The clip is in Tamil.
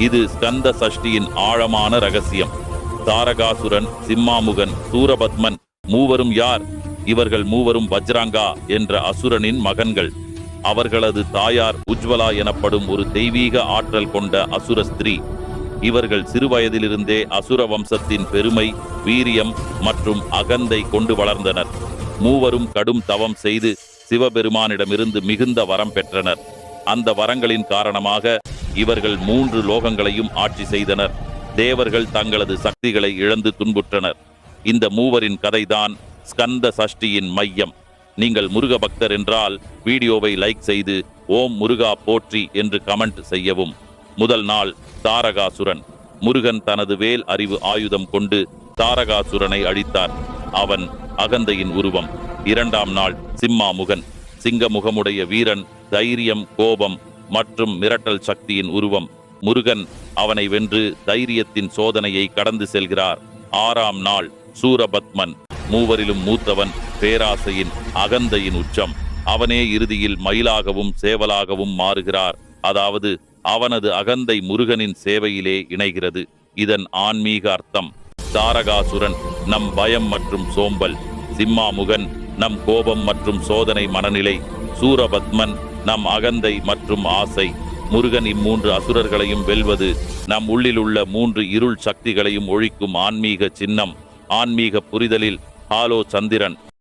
இது ஸ்கந்த சஷ்டியின் ஆழமான ரகசியம். தாரகாசுரன், சிம்மாமுகன், சூரபத்மன் மூவரும் யார்? இவர்கள் மூவரும் வஜ்ராங்கா என்ற அசுரனின் மகன்கள். அவர்களது தாயார் உஜ்வலா எனப்படும் ஒரு தெய்வீக ஆற்றல் கொண்ட அசுர ஸ்திரீ. இவர்கள் சிறுவயதிலிருந்தே அசுர வம்சத்தின் பெருமை, வீரியம் மற்றும் அகந்தை கொண்டு வளர்ந்தனர். மூவரும் கடும் தவம் செய்து சிவபெருமானிடமிருந்து மிகுந்த வரம் பெற்றனர். அந்த வரங்களின் காரணமாக இவர்கள் 3 லோகங்களையும் ஆட்சி செய்தனர். தேவர்கள் தங்களது சக்திகளை இழந்து துன்புற்றனர். இந்த மூவரின் கதைதான் ஸ்கந்த சஷ்டியின் மையம். நீங்கள் முருக பக்தர் என்றால் வீடியோவை லைக் செய்து ஓம் முருகா போற்றி என்று கமெண்ட் செய்யவும். முதல் நாள் தாரகாசுரன். முருகன் தனது வேல் அறிவு ஆயுதம் கொண்டு தாரகாசுரனை அழித்தார். அவன் அகந்தையின் உருவம். 2ஆம் நாள் சிம்மாமுகன். சிங்கமுகமுடைய வீரன், தைரியம், கோபம் மற்றும் மிரட்டல் சக்தியின் உருவம். முருகன் அவனை வென்று தைரியத்தின் சோதனையை கடந்து செல்கிறார். 6ஆம் நாள் சூரபத்மன். மூவரிலும் மூத்தவன், பேராசையின், அகந்தையின் உச்சம். அவனே இறுதியில் மயிலாகவும் சேவலாகவும் மாறுகிறார். அதாவது அவனது அகந்தை முருகனின் சேவையிலே இணைகிறது. இதன் ஆன்மீக அர்த்தம்: தாரகாசுரன் நம் பயம் மற்றும் சோம்பல், சிம்மாமுகன் நம் கோபம் மற்றும் சோதனை மனநிலை, சூரபத்மன் நம் அகந்தை மற்றும் ஆசை. முருகன் இம்மூன்று அசுரர்களையும் வெல்வது நம் உள்ளிலுள்ள 3 இருள் சக்திகளையும் ஒழிக்கும் ஆன்மீக சின்னம். ஆன்மீக புரிதலில் ஹாலோ சந்திரன்.